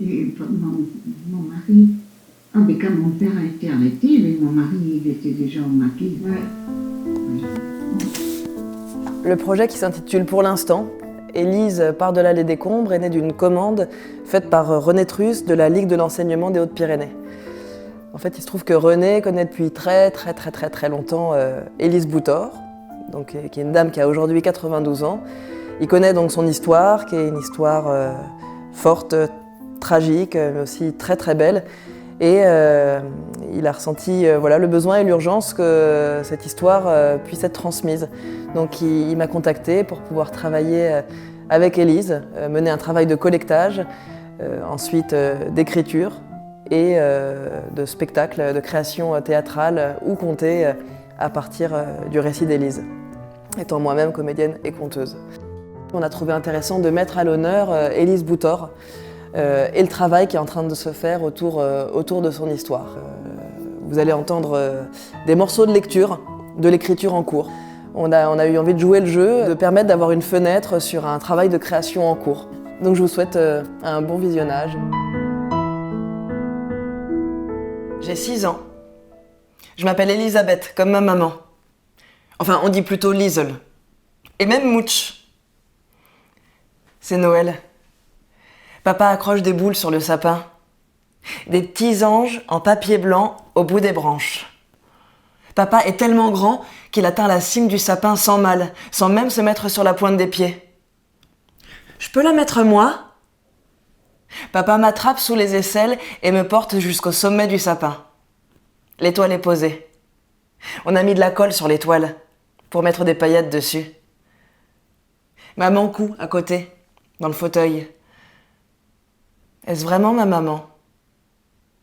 Et mon mari, quand mon père a été arrêté, mais mon mari il était déjà au maquis. Ouais. Le projet qui s'intitule Pour l'instant, Élise par-delà les décombres est né d'une commande faite par René Truss de la Ligue de l'enseignement des Hautes-Pyrénées. En fait, il se trouve que René connaît depuis très longtemps Élise Boutor, donc, qui est une dame qui a aujourd'hui 92 ans. Il connaît donc son histoire, qui est une histoire forte, tragique, mais aussi très belle. Et il a ressenti le besoin et l'urgence que cette histoire puisse être transmise. Donc il m'a contacté pour pouvoir travailler avec Élise, mener un travail de collectage, ensuite d'écriture et de spectacle, de création théâtrale ou contée à partir du récit d'Élise, étant moi-même comédienne et conteuse. On a trouvé intéressant de mettre à l'honneur Élise Boutor et le travail qui est en train de se faire autour de son histoire. Vous allez entendre des morceaux de lecture, de l'écriture en cours. On a eu envie de jouer le jeu, de permettre d'avoir une fenêtre sur un travail de création en cours. Donc je vous souhaite un bon visionnage. J'ai 6 ans. Je m'appelle Elisabeth, comme ma maman. Enfin, on dit plutôt Liesel. Et même Mouch. C'est Noël. Papa accroche des boules sur le sapin. Des petits anges en papier blanc au bout des branches. Papa est tellement grand qu'il atteint la cime du sapin sans mal, sans même se mettre sur la pointe des pieds. Je peux la mettre moi ? Papa m'attrape sous les aisselles et me porte jusqu'au sommet du sapin. L'étoile est posée. On a mis de la colle sur l'étoile pour mettre des paillettes dessus. Maman coud à côté, dans le fauteuil. Est-ce vraiment ma maman ?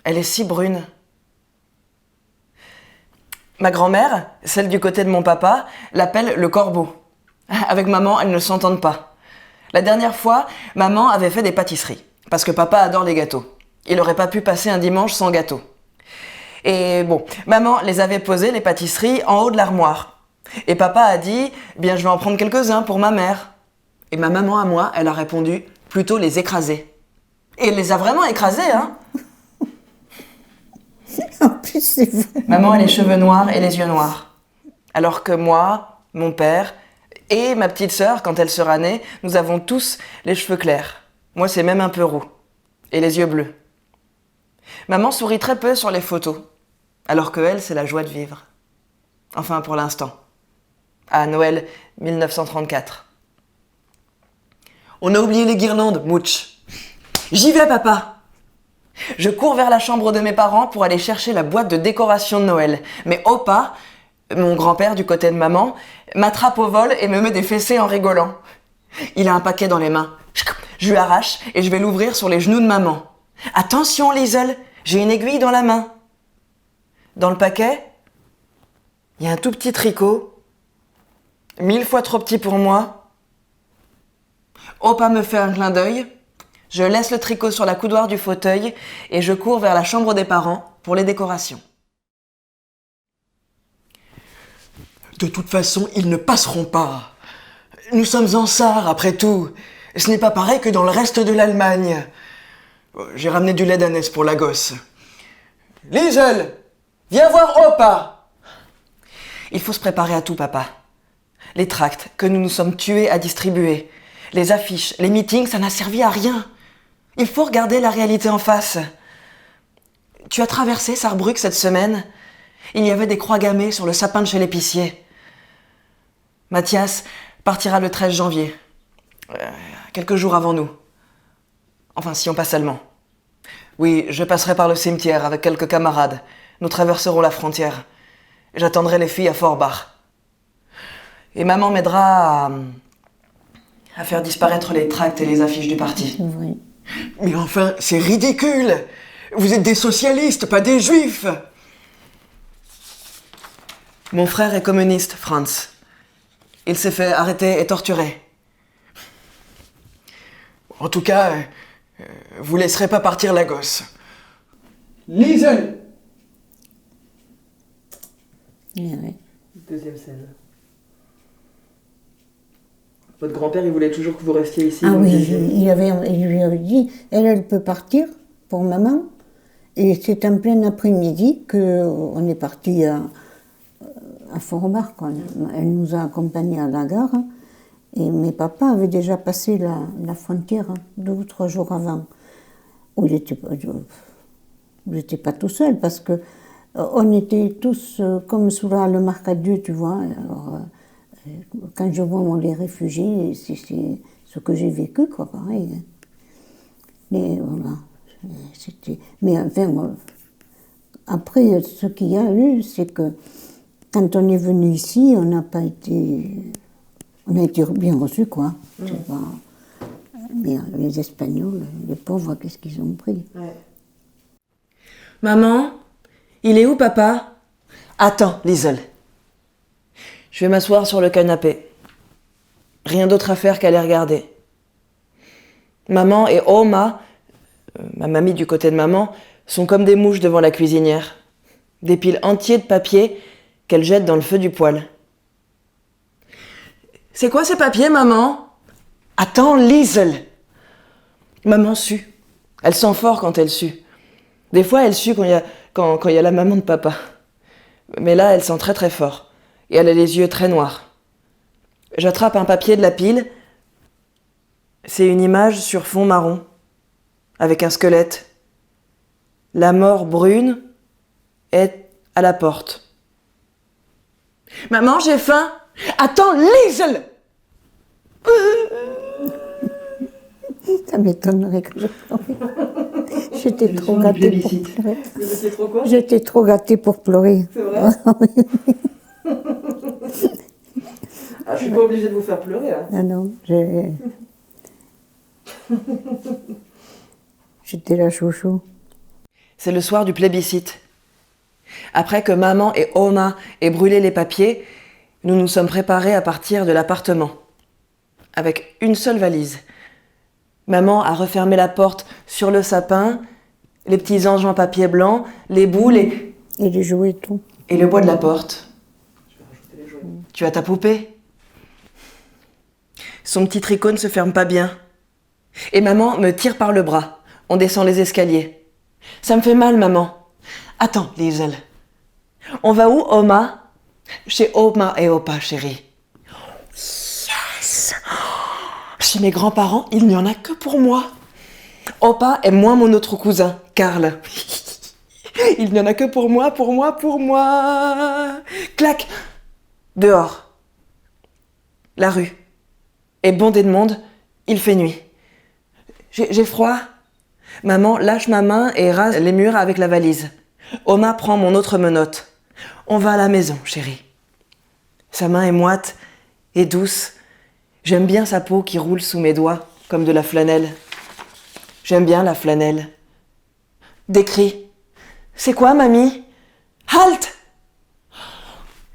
Elle est si brune. Ma grand-mère, celle du côté de mon papa, l'appelle le corbeau. Avec maman, elles ne s'entendent pas. La dernière fois, maman avait fait des pâtisseries, parce que papa adore les gâteaux. Il n'aurait pas pu passer un dimanche sans gâteau. Et bon, maman les avait posées, les pâtisseries, en haut de l'armoire. Et papa a dit, bien je vais en prendre quelques-uns pour ma mère. Et ma maman à moi, elle a répondu, plutôt les écraser. Et elle les a vraiment écrasés, hein. En plus, c'est vrai. Maman a les cheveux noirs et les yeux noirs. Alors que moi, mon père et ma petite sœur, quand elle sera née, nous avons tous les cheveux clairs. Moi, c'est même un peu roux. Et les yeux bleus. Maman sourit très peu sur les photos. Alors que elle, c'est la joie de vivre. Enfin, pour l'instant. À Noël 1934. On a oublié les guirlandes, Mouch. J'y vais, papa. Je cours vers la chambre de mes parents pour aller chercher la boîte de décoration de Noël. Mais Opa, mon grand-père du côté de maman, m'attrape au vol et me met des fessées en rigolant. Il a un paquet dans les mains. Je lui arrache et je vais l'ouvrir sur les genoux de maman. Attention, Liesel, j'ai une aiguille dans la main. Dans le paquet, il y a un tout petit tricot, 1000 fois trop petit pour moi. Opa me fait un clin d'œil. Je laisse le tricot sur la coudoir du fauteuil et je cours vers la chambre des parents pour les décorations. De toute façon, ils ne passeront pas. Nous sommes en Sarre, après tout. Ce n'est pas pareil que dans le reste de l'Allemagne. J'ai ramené du lait d'ânesse pour la gosse. Liesel, viens voir Opa. Il faut se préparer à tout, papa. Les tracts que nous nous sommes tués à distribuer, les affiches, les meetings, ça n'a servi à rien. Il faut regarder la réalité en face. Tu as traversé Sarrebruck cette semaine ? Il y avait des croix gammées sur le sapin de chez l'épicier. Mathias partira le 13 janvier. Quelques jours avant nous. Enfin, si on passe allemand. Oui, je passerai par le cimetière avec quelques camarades. Nous traverserons la frontière. J'attendrai les filles à Forbach. Et maman m'aidera à faire disparaître les tracts et les affiches du parti. Oui. Mais enfin, c'est ridicule! Vous êtes des socialistes, pas des juifs! Mon frère est communiste, Franz. Il s'est fait arrêter et torturer. En tout cas, vous laisserez pas partir la gosse. Liesel! Oui. Deuxième scène. Votre grand-père, il voulait toujours que vous restiez ici. Ah vous oui, disiez. il lui avait dit, elle peut partir pour maman. Et c'est en plein après-midi qu'on est parti à Forbach, quoi. Elle nous a accompagnés à la gare. Et mes papas avaient déjà passé la frontière 2 ou 3 jours avant. Où il n'était pas tout seul, parce que on était tous comme sous le Marcadieu, tu vois. Alors, quand je vois les réfugiés, c'est ce que j'ai vécu, quoi, pareil. Mais voilà, c'était... Mais enfin, après, ce qu'il y a eu, c'est que quand on est venu ici, on n'a pas été... On a été bien reçus, quoi. C'est pas... Mais les Espagnols, les pauvres, qu'est-ce qu'ils ont pris? Ouais. Maman, il est où papa? Attends, Liesel. Je vais m'asseoir sur le canapé. Rien d'autre à faire qu'à les regarder. Maman et Oma, ma mamie du côté de maman, sont comme des mouches devant la cuisinière. Des piles entières de papier qu'elle jette dans le feu du poêle. C'est quoi ces papiers, maman? Attends, Liesel. Maman sue. Elle sent fort quand elle sue. Des fois, elle sue quand il y a la maman de papa. Mais là, elle sent très très fort. Et elle a les yeux très noirs. J'attrape un papier de la pile. C'est une image sur fond marron, avec un squelette. La mort brune est à la porte. Maman, j'ai faim. Attends, Liesel. Ça m'étonnerait que je pleurais. J'étais trop gâtée pour pleurer. Vous étiez trop quoi? J'étais trop gâtée pour pleurer. C'est vrai? Ah, je suis pas obligée de vous faire pleurer. Hein. Ah non, j'étais la chouchou. C'est le soir du plébiscite. Après que maman et Oma aient brûlé les papiers, nous nous sommes préparés à partir de l'appartement. Avec une seule valise. Maman a refermé la porte sur le sapin, les petits anges en papier blanc, les boules Et les jouets et tout. et le bois de la porte. Tu as ta poupée? Son petit tricot ne se ferme pas bien. Et maman me tire par le bras. On descend les escaliers. Ça me fait mal, maman. Attends, Liesel. On va où, Oma? Chez Oma et Opa, chérie. Yes! Chez mes grands-parents, il n'y en a que pour moi. Opa aime moins mon autre cousin, Karl. Il n'y en a que pour moi, pour moi, pour moi. Clac! Dehors. La rue. Est bondée de monde, il fait nuit. J'ai froid. Maman lâche ma main et rase les murs avec la valise. Oma prend mon autre menotte. On va à la maison, chérie. Sa main est moite et douce. J'aime bien sa peau qui roule sous mes doigts, comme de la flanelle. J'aime bien la flanelle. Des cris. C'est quoi, mamie? Halte!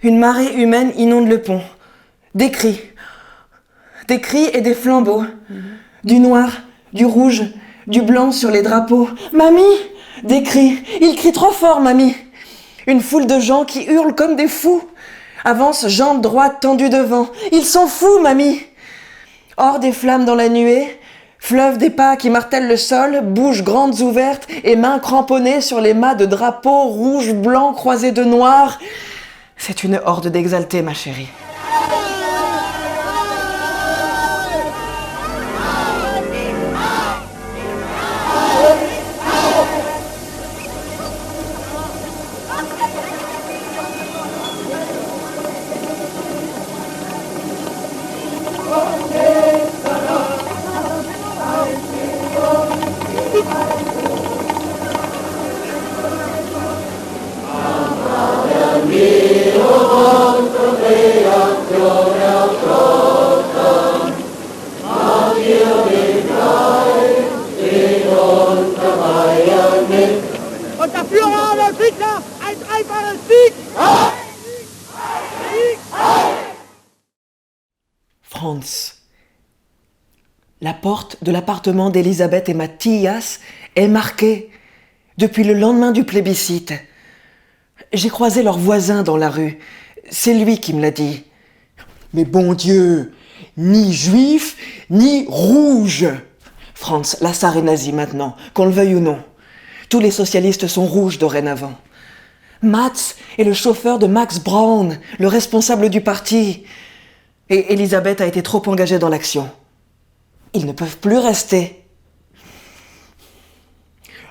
Une marée humaine inonde le pont. Des cris. Des cris et des flambeaux. Du noir, du rouge, du blanc sur les drapeaux. Mamie! Des cris. Ils crient trop fort, mamie. Une foule de gens qui hurlent comme des fous. Avance jambes droites tendues devant. Ils sont fous, mamie. Hors des flammes dans la nuée, fleuve des pas qui martèlent le sol, bouches grandes ouvertes et mains cramponnées sur les mâts de drapeaux rouges, blancs croisés de noir. C'est une horde d'exaltés, ma chérie. Und der Führer und Hitler, ein dreifacher Sieg! Franz. La porte de l'appartement d'Elisabeth et Mathias est marquée depuis le lendemain du plébiscite. J'ai croisé leur voisin dans la rue. C'est lui qui me l'a dit. Mais bon Dieu, Ni juif, ni rouge. Franz, la SAR est nazie maintenant, qu'on le veuille ou non. Tous les socialistes sont rouges dorénavant. Mats est le chauffeur de Max Braun, le responsable du parti. Et Elisabeth a été trop engagée dans l'action. Ils ne peuvent plus rester.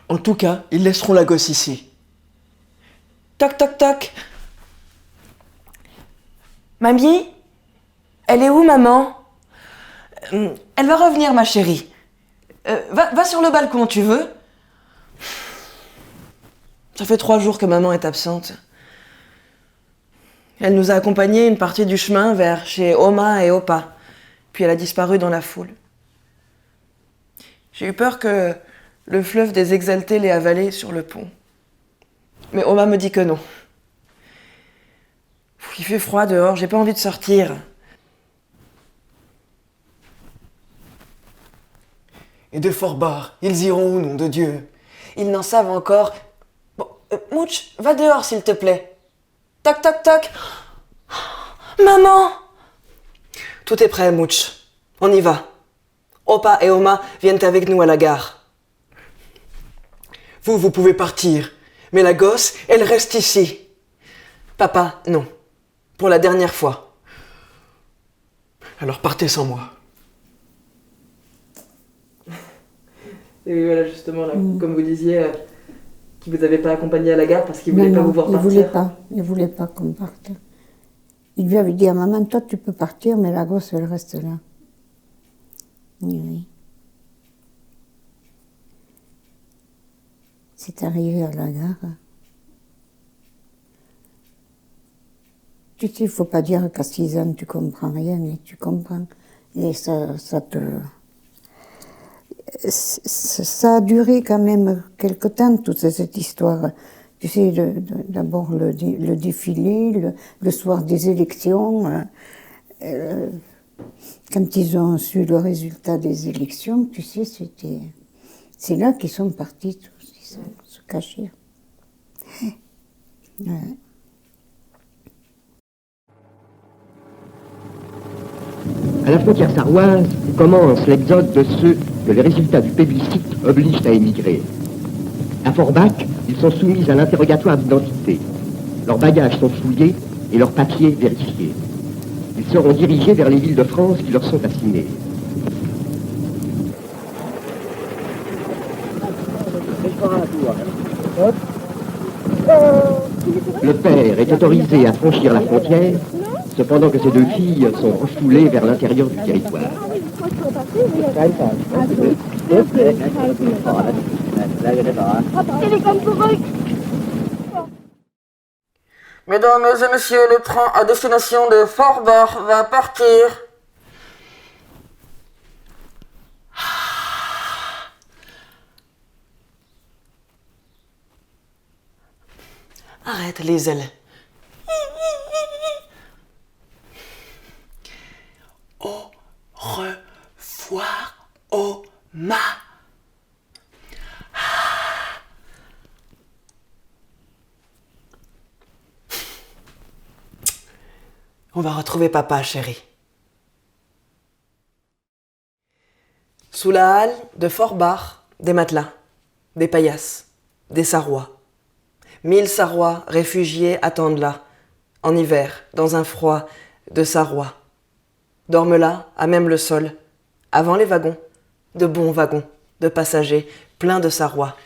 En tout cas, ils laisseront la gosse ici. Toc, toc, toc. Mamie? Elle est où, maman? Elle va revenir, ma chérie. Va sur le balcon, tu veux? Ça fait 3 jours que maman est absente. Elle nous a accompagnés une partie du chemin vers chez Oma et Opa. Puis elle a disparu dans la foule. J'ai eu peur que le fleuve des exaltés l'ait avalée sur le pont. Mais Oma me dit que non. Il fait froid dehors, j'ai pas envie de sortir. Et de Forbach, ils iront où, nom de Dieu? Ils n'en savent encore. Bon, Mouch, va dehors s'il te plaît. Toc, toc, toc. Maman! Tout est prêt, Mouch. On y va. Opa et Oma viennent avec nous à la gare. Vous pouvez partir. Mais la gosse, elle reste ici. Papa, non. Pour la dernière fois. Alors partez sans moi. Et voilà, justement, là, comme vous disiez, qu'il ne vous avait pas accompagné à la gare parce qu'il ne voulait pas vous voir partir. Il ne voulait pas qu'on parte. Il lui avait dit à maman, toi tu peux partir, mais la gosse, elle reste là. Oui. C'est arrivé à la gare. Tu sais, il ne faut pas dire qu'à 6 ans, tu comprends rien, et tu comprends. Et ça a duré quand même quelque temps, toute cette histoire. Tu sais, d'abord le défilé, le soir des élections. Quand ils ont su le résultat des élections, tu sais, c'est là qu'ils sont partis tous, ils se cachaient. Ouais. À la frontière sarroise commence l'exode de ceux que les résultats du plébiscite obligent à émigrer. À Forbach, ils sont soumis à l'interrogatoire d'identité. Leurs bagages sont fouillés et leurs papiers vérifiés. Ils seront dirigés vers les villes de France qui leur sont assignées. Le père est autorisé à franchir la frontière, cependant que ses 2 filles sont refoulées vers l'intérieur du territoire. Mesdames et messieurs, le train à destination de Forbach va partir. Arrête, Liesel. Au revoir, Oma. On va retrouver papa, chérie. Sous la halle de Forbach, des matelas, des paillasses, des sarrois. 1000 sarrois réfugiés attendent là, en hiver, dans un froid de sarrois. Dorment là, à même le sol, avant les wagons, de bons wagons, de passagers, pleins de sarrois.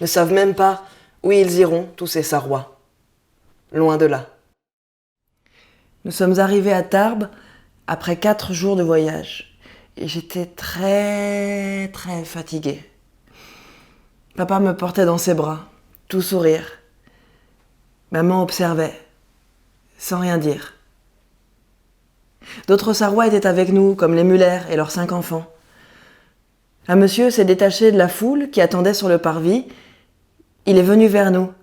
Ne savent même pas où ils iront, tous ces sarrois. Loin de là. Nous sommes arrivés à Tarbes après 4 jours de voyage. Et j'étais très, très fatiguée. Papa me portait dans ses bras, tout sourire. Maman observait, sans rien dire. D'autres sarrois étaient avec nous, comme les Muller et leurs 5 enfants. Un monsieur s'est détaché de la foule qui attendait sur le parvis. Il est venu vers nous,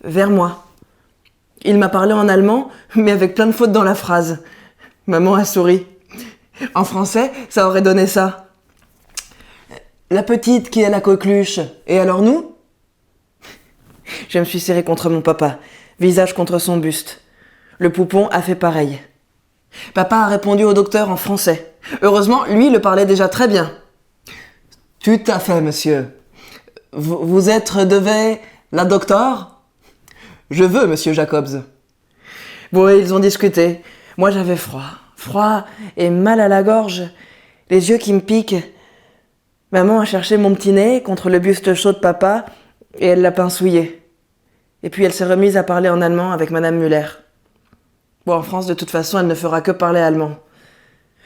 vers moi. Il m'a parlé en allemand, mais avec plein de fautes dans la phrase. Maman a souri. En français, ça aurait donné ça. La petite qui est la coqueluche, et alors nous? Je me suis serrée contre mon papa, visage contre son buste. Le poupon a fait pareil. Papa a répondu au docteur en français. Heureusement, lui le parlait déjà très bien. Tout à fait, monsieur. Vous êtes devait la docteur? Je veux, monsieur Jacobs. Bon, ils ont discuté. Moi, j'avais froid et mal à la gorge, les yeux qui me piquent. Maman a cherché mon petit nez contre le buste chaud de papa et elle l'a pinsouillé. Et puis elle s'est remise à parler en allemand avec Madame Müller. Bon, en France, de toute façon, elle ne fera que parler allemand.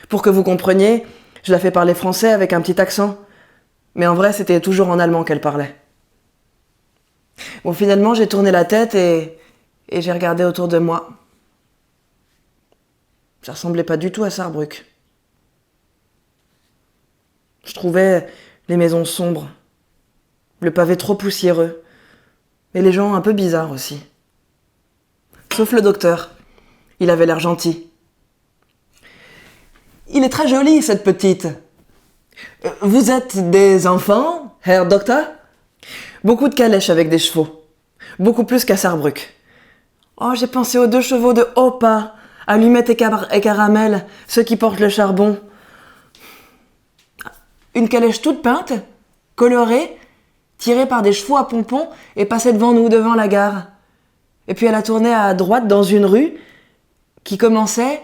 Pour que vous compreniez, je la fais parler français avec un petit accent. Mais en vrai, c'était toujours en allemand qu'elle parlait. Bon, finalement, j'ai tourné la tête et j'ai regardé autour de moi. Ça ressemblait pas du tout à Sarrebruck. Je trouvais les maisons sombres, le pavé trop poussiéreux, et les gens un peu bizarres aussi. Sauf le docteur, il avait l'air gentil. Il est très joli, cette petite. Vous êtes des enfants, Herr Docteur? Beaucoup de calèches avec des chevaux, beaucoup plus qu'à Sarrebruck. Oh, j'ai pensé aux 2 chevaux de Opa, Allumette et Caramel, ceux qui portent le charbon. Une calèche toute peinte, colorée, tirée par des chevaux à pompons et passée devant nous, devant la gare. Et puis elle a tourné à droite dans une rue qui commençait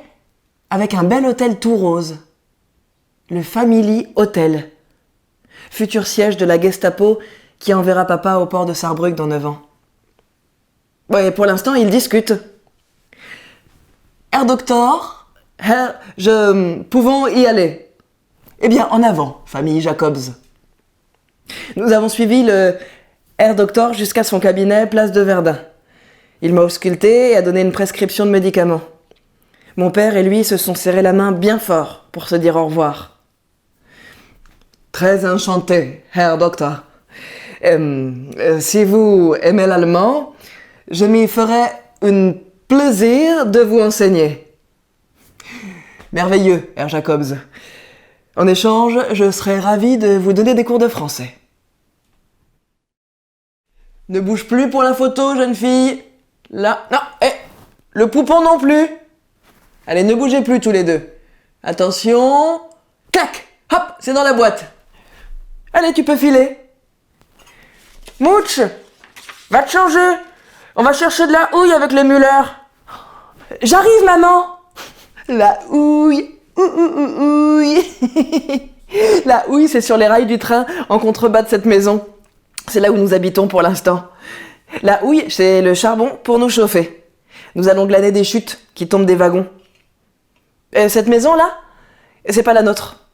avec un bel hôtel tout rose. Le Family Hotel, futur siège de la Gestapo qui enverra papa au port de Sarrebruck dans 9 ans. Ouais, pour l'instant, ils discutent. Herr Docteur, pouvons y aller? Eh bien, en avant, famille Jacobs. Nous avons suivi le Herr Docteur jusqu'à son cabinet, place de Verdun. Il m'a ausculté et a donné une prescription de médicaments. Mon père et lui se sont serrés la main bien fort pour se dire au revoir. Très enchanté, Herr Docteur. Si vous aimez l'allemand, je m'y ferai un plaisir de vous enseigner. Merveilleux, Herr Jacobs. En échange, je serai ravi de vous donner des cours de français. Ne bouge plus pour la photo, jeune fille. Là, non, le poupon non plus. Allez, ne bougez plus tous les deux. Attention. Clac, hop, c'est dans la boîte. Allez, tu peux filer. Mouch, va te changer. On va chercher de la houille avec les Müller. J'arrive, maman. La houille. Houille. La houille, c'est sur les rails du train en contrebas de cette maison. C'est là où nous habitons pour l'instant. La houille, c'est le charbon pour nous chauffer. Nous allons glaner des chutes qui tombent des wagons. Et cette maison-là, c'est pas la nôtre.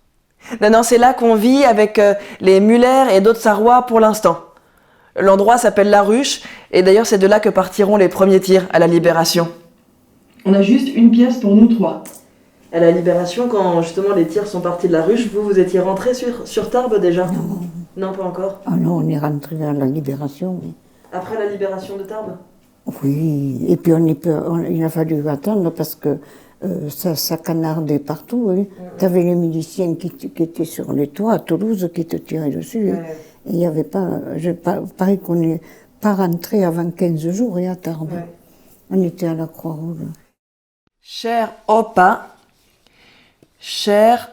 Non, c'est là qu'on vit avec les Müller et d'autres Sarrois pour l'instant. L'endroit s'appelle La Ruche, et d'ailleurs c'est de là que partiront les premiers tirs à la Libération. On a juste une pièce pour nous 3. À la Libération, quand justement les tirs sont partis de La Ruche, vous étiez rentrés sur Tarbes déjà? Non. Non, pas encore. Ah non, on est rentré à la Libération. Oui. Après la Libération de Tarbes? Oui, et puis il a fallu attendre parce que ça canardait partout. Oui. Tu avais les miliciens qui étaient sur les toits à Toulouse qui te tiraient dessus. Ouais. Et il n'y avait pas. Pareil qu'on n'est pas rentré avant 15 jours et à Tarbes. Ouais. On était à la Croix-Rouge. Cher Opa, cher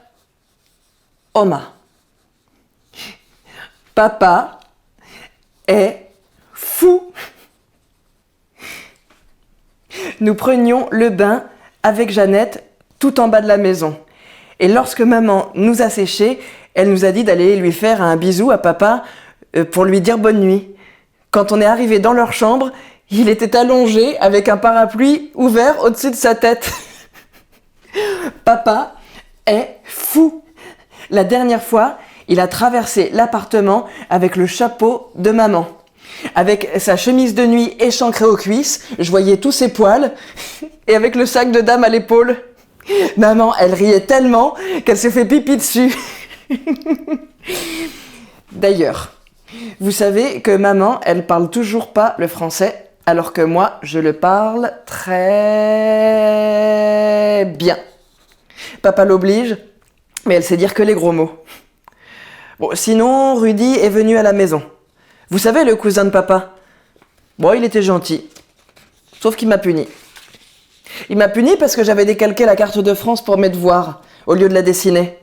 Oma, papa est fou. Nous prenions le bain avec Jeannette tout en bas de la maison. Et lorsque maman nous a séchés, elle nous a dit d'aller lui faire un bisou à papa pour lui dire bonne nuit. Quand on est arrivé dans leur chambre, il était allongé avec un parapluie ouvert au-dessus de sa tête. Papa est fou. La dernière fois, il a traversé l'appartement avec le chapeau de maman. Avec sa chemise de nuit échancrée aux cuisses, je voyais tous ses poils, et avec le sac de dame à l'épaule. Maman, elle riait tellement qu'elle s'est fait pipi dessus. D'ailleurs, vous savez que maman, elle parle toujours pas le français, alors que moi, je le parle très bien. Papa l'oblige, mais elle sait dire que les gros mots. Bon, sinon, Rudy est venu à la maison. Vous savez, le cousin de papa? Bon, il était gentil, sauf qu'il m'a puni. Il m'a puni parce que j'avais décalqué la carte de France pour mes devoirs, au lieu de la dessiner.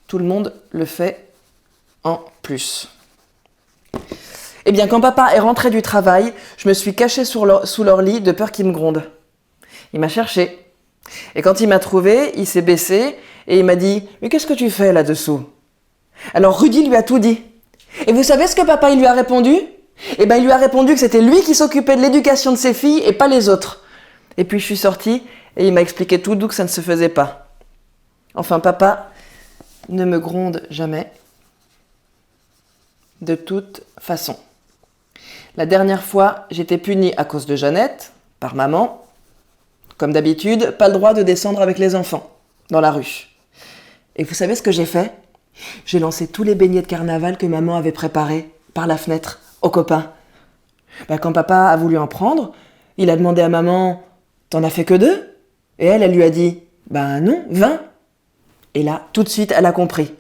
Tout le monde le fait en plus. Eh bien, quand papa est rentré du travail, je me suis cachée sous leur lit de peur qu'il me gronde. Il m'a cherché. Et quand il m'a trouvé, il s'est baissé et il m'a dit « Mais qu'est-ce que tu fais là-dessous ?» Alors Rudy lui a tout dit. Et vous savez ce que papa il lui a répondu ? Eh ben, il lui a répondu que c'était lui qui s'occupait de l'éducation de ses filles et pas les autres. Et puis je suis sortie et il m'a expliqué tout d'où que ça ne se faisait pas. Enfin, papa ne me gronde jamais. De toute façon. La dernière fois, j'étais punie à cause de Jeannette, par maman. Comme d'habitude, pas le droit de descendre avec les enfants, dans la rue. Et vous savez ce que j'ai fait ? J'ai lancé tous les beignets de carnaval que maman avait préparés, par la fenêtre, aux copains. Quand papa a voulu en prendre, il a demandé à maman « T'en as fait que 2 ?» Et elle lui a dit « Non, 20 !» Et là, tout de suite, elle a compris.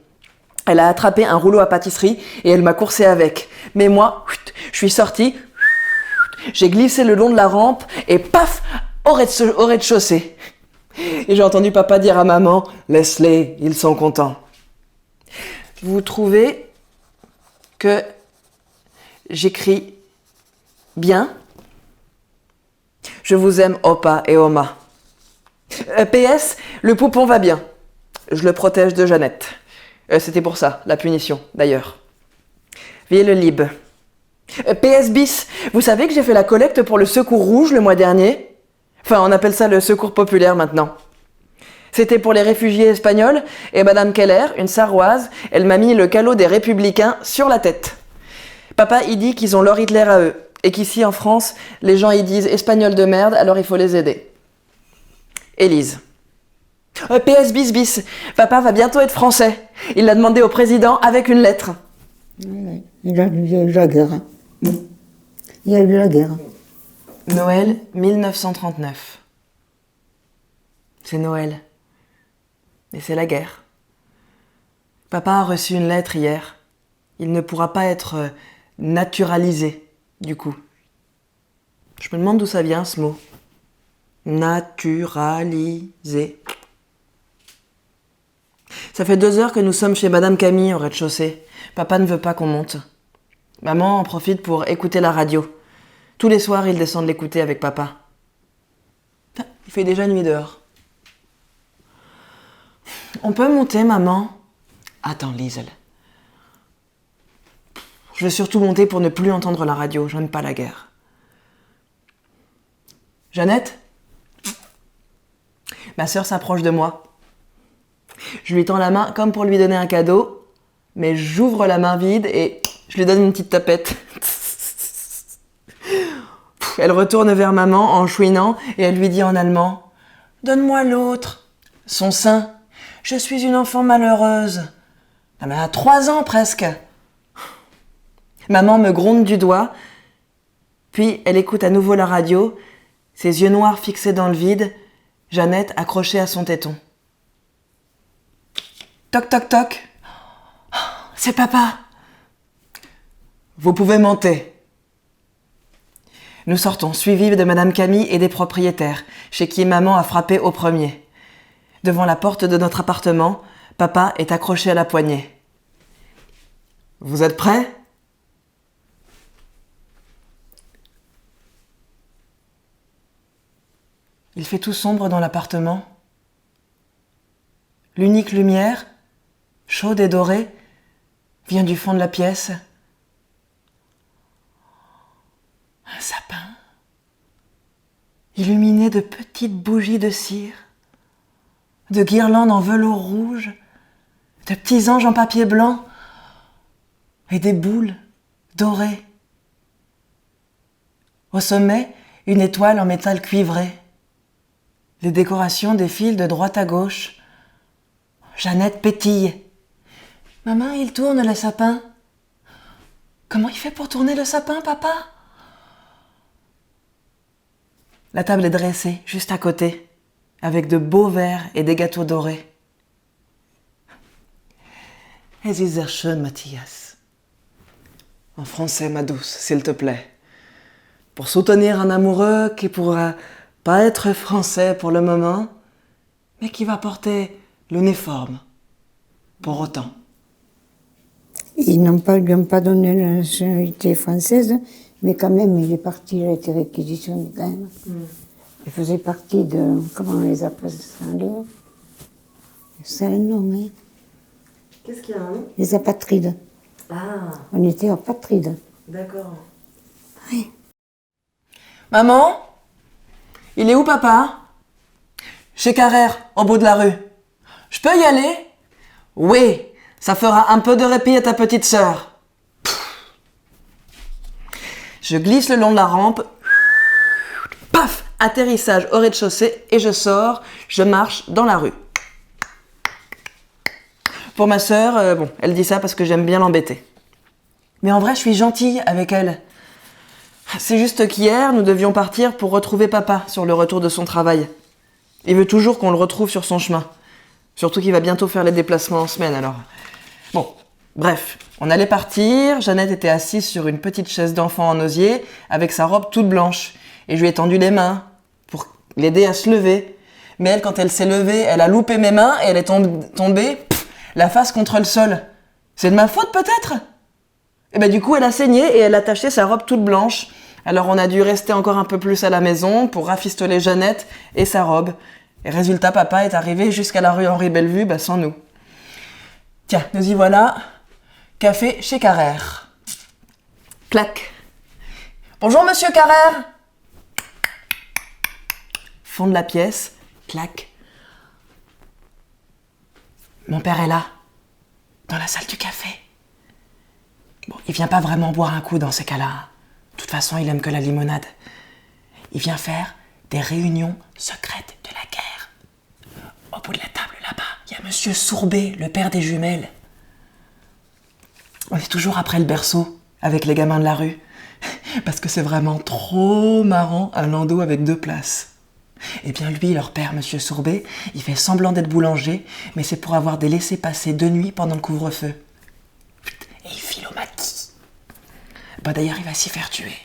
Elle a attrapé un rouleau à pâtisserie et elle m'a coursé avec. Mais moi, je suis sortie, j'ai glissé le long de la rampe et paf, au rez-de-chaussée. Et j'ai entendu papa dire à maman « Laisse-les, ils sont contents. » Vous trouvez que j'écris bien ? Je vous aime, Opa et Oma. PS, le poupon va bien. Je le protège de Jeannette. C'était pour ça, la punition, d'ailleurs. Vieux le lib. PS bis, vous savez que j'ai fait la collecte pour le Secours Rouge le mois dernier ? Enfin, on appelle ça le Secours Populaire maintenant. C'était pour les réfugiés espagnols, et Madame Keller, une Sarroise, elle m'a mis le calot des Républicains sur la tête. Papa, il dit qu'ils ont leur Hitler à eux, et qu'ici, en France, les gens, ils disent « Espagnols de merde », alors il faut les aider. Élise. PS bis bis, papa va bientôt être français. Il l'a demandé au président avec une lettre. Oui, il a eu la guerre. Il y a eu la guerre. Noël 1939. C'est Noël. Mais c'est la guerre. Papa a reçu une lettre hier. Il ne pourra pas être naturalisé, du coup. Je me demande d'où ça vient, ce mot. Naturalisé. Ça fait 2 heures que nous sommes chez Madame Camille au rez-de-chaussée. Papa ne veut pas qu'on monte. Maman en profite pour écouter la radio. Tous les soirs, ils descendent l'écouter avec papa. Il fait déjà nuit dehors. On peut monter, maman ? Attends, Liesel. Je veux surtout monter pour ne plus entendre la radio. J'aime pas la guerre. Jeannette ? Ma sœur s'approche de moi. Je lui tends la main comme pour lui donner un cadeau, mais j'ouvre la main vide et je lui donne une petite tapette. Elle retourne vers maman en chouinant et elle lui dit en allemand « Donne-moi l'autre !» Son sein. « Je suis une enfant malheureuse. » Elle a 3 ans presque. Maman me gronde du doigt, puis elle écoute à nouveau la radio, ses yeux noirs fixés dans le vide, Jeannette accrochée à son téton. Toc toc toc. C'est papa. Vous pouvez monter. Nous sortons, suivis de Madame Camille et des propriétaires, chez qui maman a frappé au premier. Devant la porte de notre appartement, papa est accroché à la poignée. Vous êtes prêts ? Il fait tout sombre dans l'appartement. L'unique lumière, chaude et dorée, vient du fond de la pièce. Un sapin, illuminé de petites bougies de cire, de guirlandes en velours rouge, de petits anges en papier blanc et des boules dorées. Au sommet, une étoile en métal cuivré. Les décorations défilent de droite à gauche. Jeannette pétille. « Maman, il tourne le sapin. » « Comment il fait pour tourner le sapin, papa ?» La table est dressée, juste à côté, avec de beaux verres et des gâteaux dorés. « Es ist sehr schön, Matthias. » En français, ma douce, s'il te plaît. Pour soutenir un amoureux qui pourra pas être français pour le moment, mais qui va porter l'uniforme pour autant. Ils lui ont pas donné la nationalité française, mais quand même, il est parti, il a été réquisitionné quand même. Il faisait partie de, comment on les appelle ça, c'est un nom, hein. Qu'est-ce qu'il y a un nom? Les apatrides. Ah, On était apatrides. d'accord. Oui. Maman, il est où papa? Chez Carrère, au bout de la rue. Je peux y aller? Oui, ça fera un peu de répit à ta petite sœur. Je glisse le long de la rampe. Paf! Atterrissage au rez-de-chaussée et je sors, je marche dans la rue. Pour ma sœur, bon, elle dit ça parce que j'aime bien l'embêter. Mais en vrai, je suis gentille avec elle. C'est juste qu'hier, nous devions partir pour retrouver papa sur le retour de son travail. Il veut toujours qu'on le retrouve sur son chemin. Surtout qu'il va bientôt faire les déplacements en semaine, alors. Bon, bref, on allait partir. Jeannette était assise sur une petite chaise d'enfant en osier, avec sa robe toute blanche. Et je lui ai tendu les mains pour l'aider à se lever. Mais elle, quand elle s'est levée, elle a loupé mes mains et elle est tombée, la face contre le sol. C'est de ma faute peut-être? Et ben du coup, elle a saigné et elle a taché sa robe toute blanche. Alors on a dû rester encore un peu plus à la maison pour rafistoler Jeannette et sa robe. Et résultat, papa est arrivé jusqu'à la rue Henri Bellevue, sans nous. Tiens, nous y voilà. Café chez Carrère. Clac. Bonjour monsieur Carrère. Fond de la pièce. Clac. Mon père est là, dans la salle du café. Bon, il vient pas vraiment boire un coup dans ces cas-là. De toute façon, il aime que la limonade. Il vient faire des réunions secrètes de la guerre. Au bout de la table, là-bas, il y a monsieur Sourbet, le père des jumelles. On est toujours après le berceau, avec les gamins de la rue. Parce que c'est vraiment trop marrant, un landau avec 2 places. Eh bien lui, leur père, monsieur Sourbet, il fait semblant d'être boulanger, mais c'est pour avoir des laissez-passer de nuit pendant le couvre-feu. Et il file au maquis. D'ailleurs, il va s'y faire tuer.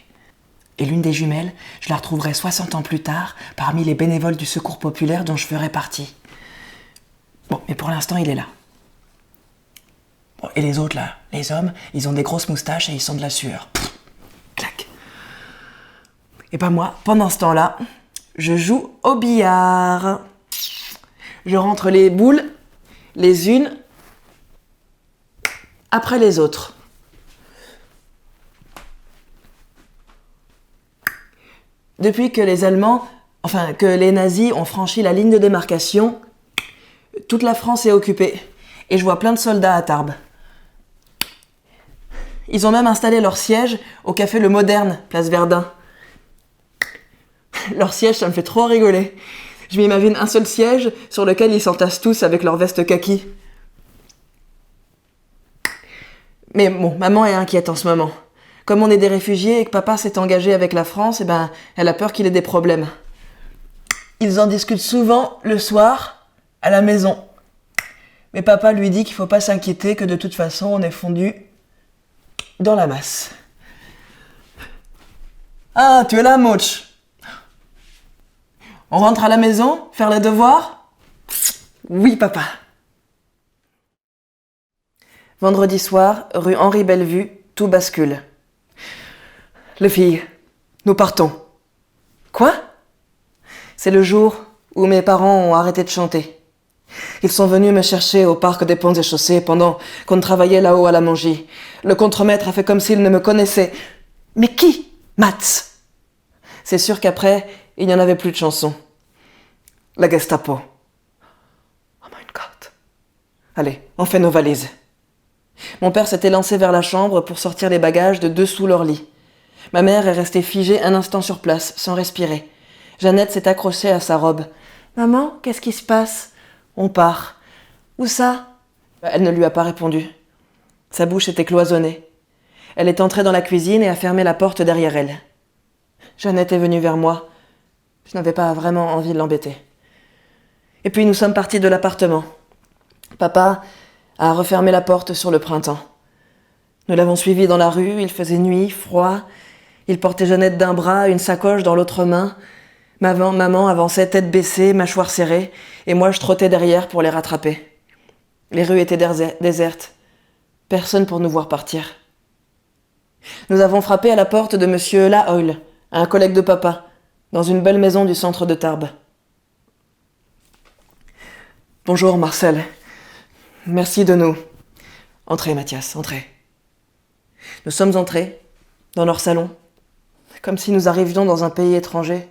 Et l'une des jumelles, je la retrouverai 60 ans plus tard, parmi les bénévoles du secours populaire dont je ferai partie. Bon, mais pour l'instant, il est là. Bon, et les autres, là, les hommes, ils ont des grosses moustaches et ils sont de la sueur. Clac. Et moi, pendant ce temps-là, je joue au billard. Je rentre les boules, les unes après les autres. Depuis que que les nazis ont franchi la ligne de démarcation, toute la France est occupée. Et je vois plein de soldats à Tarbes. Ils ont même installé leur siège au café Le Moderne, place Verdun. Leur siège, ça me fait trop rigoler. Je m'imagine un seul siège sur lequel ils s'entassent tous avec leur veste kaki. Mais bon, maman est inquiète en ce moment. Comme on est des réfugiés et que papa s'est engagé avec la France, elle a peur qu'il ait des problèmes. Ils en discutent souvent le soir, à la maison. Mais papa lui dit qu'il faut pas s'inquiéter, que de toute façon, on est fondu dans la masse. Ah, tu es là, Moch? On rentre à la maison, faire les devoirs? Oui, papa. Vendredi soir, rue Henri Bellevue, tout bascule. Les filles, nous partons. Quoi? C'est le jour où mes parents ont arrêté de chanter. Ils sont venus me chercher au parc des Ponts et Chaussées pendant qu'on travaillait là-haut à la Mongie. Le contremaître a fait comme s'il ne me connaissait. Mais qui? Mats. C'est sûr qu'après, il n'y en avait plus de chansons. La Gestapo. Oh my God. Allez, on fait nos valises. Mon père s'était lancé vers la chambre pour sortir les bagages de dessous leur lit. Ma mère est restée figée un instant sur place, sans respirer. Jeannette s'est accrochée à sa robe. « Maman, qu'est-ce qui se passe ?»« On part. »« Où ça ?» Elle ne lui a pas répondu. Sa bouche était cloisonnée. Elle est entrée dans la cuisine et a fermé la porte derrière elle. Jeannette est venue vers moi. Je n'avais pas vraiment envie de l'embêter. Et puis nous sommes partis de l'appartement. Papa a refermé la porte sur le printemps. Nous l'avons suivi dans la rue, il faisait nuit, froid. Il portait Jeannette d'un bras, une sacoche dans l'autre main. Maman avançait tête baissée, mâchoire serrée, et moi je trottais derrière pour les rattraper. Les rues étaient désertes. Personne pour nous voir partir. Nous avons frappé à la porte de monsieur Lahoyle, un collègue de papa, dans une belle maison du centre de Tarbes. Bonjour Marcel. Merci de nous. Entrez Mathias, entrez. Nous sommes entrés, dans leur salon, comme si nous arrivions dans un pays étranger.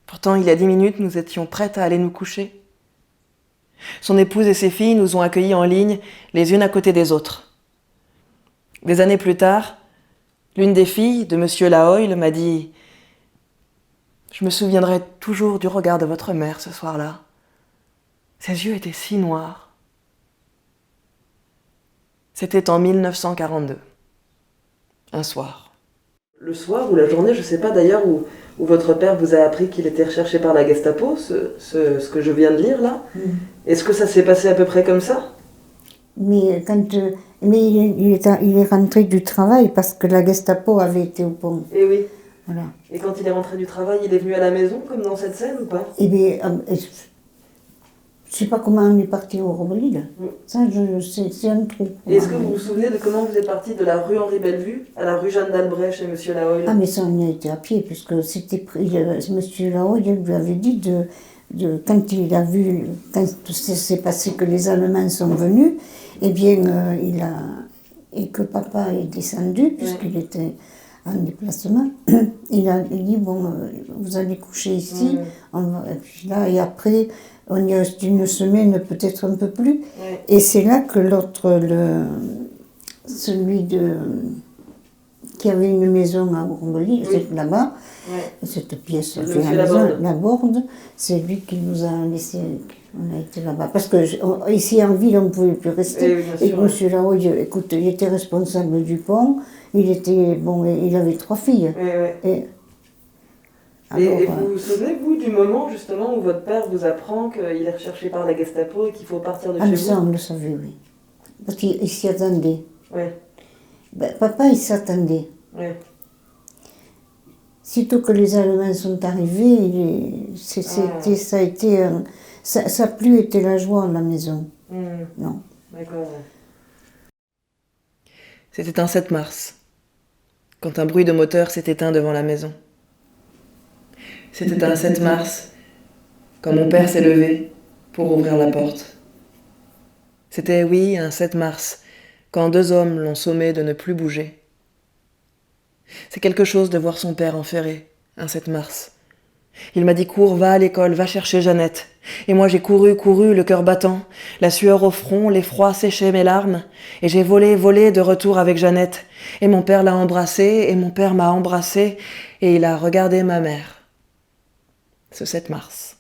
Pourtant, il y a 10 minutes, nous étions prêtes à aller nous coucher. Son épouse et ses filles nous ont accueillis en ligne, les unes à côté des autres. Des années plus tard, l'une des filles de monsieur Lahoyle m'a dit « Je me souviendrai toujours du regard de votre mère ce soir-là. Ses yeux étaient si noirs. » C'était en 1942. Un soir. Le soir ou la journée, je ne sais pas d'ailleurs, où votre père vous a appris qu'il était recherché par la Gestapo, ce que je viens de lire là. Est-ce que ça s'est passé à peu près comme ça? Mais, il est rentré du travail parce que la Gestapo avait été au pont. Eh oui. Voilà. Et quand il est rentré du travail, il est venu à la maison, comme dans cette scène, ou pas? Eh bien, je ne sais pas comment on est parti au Romelil. Ça, c'est un trou. Est-ce que vous vous souvenez de comment vous êtes parti de la rue Henri Bellevue à la rue Jeanne d'Albret chez monsieur Lahoyle? Ah, mais ça, on y a été à pied, puisque c'était monsieur Lahoyle lui avait dit quand il a vu, quand c'est passé que les Allemands sont venus, eh bien, et que papa est descendu, puisqu'il était en déplacement, il a dit, bon, vous allez coucher ici, et puis là, et après, on y reste une semaine, peut-être un peu plus, et c'est là que l'autre, celui qui avait une maison à Ourbely, c'est là-bas, cette pièce, la Borde, c'est lui qui nous a laissé, on a été là-bas. Parce que ici en ville, on ne pouvait plus rester. Et M. Lahoyle, écoute, il était responsable du pont, il avait 3 filles. Et vous vous souvenez, vous, du moment justement où votre père vous apprend qu'il est recherché par la Gestapo et qu'il faut partir de chez vous? Ça, on le savait, oui. Parce qu'il s'y attendait. Ouais. Ben, papa, il s'attendait. Ouais. Sitôt que les Allemands sont arrivés, ça n'a plus été la joie à la maison. Non. D'accord. C'était un 7 mars, quand un bruit de moteur s'est éteint devant la maison. C'était un 7 mars, quand mon père s'est levé pour ouvrir la porte. C'était, oui, un 7 mars, quand 2 hommes l'ont sommé de ne plus bouger. C'est quelque chose de voir son père enferré, un 7 mars. Il m'a dit « Cours, va à l'école, va chercher Jeannette ». Et moi j'ai couru, le cœur battant, la sueur au front, l'effroi séchait mes larmes, et j'ai volé de retour avec Jeannette. Et mon père l'a embrassée, et mon père m'a embrassée, et il a regardé ma mère. Ce 7 mars.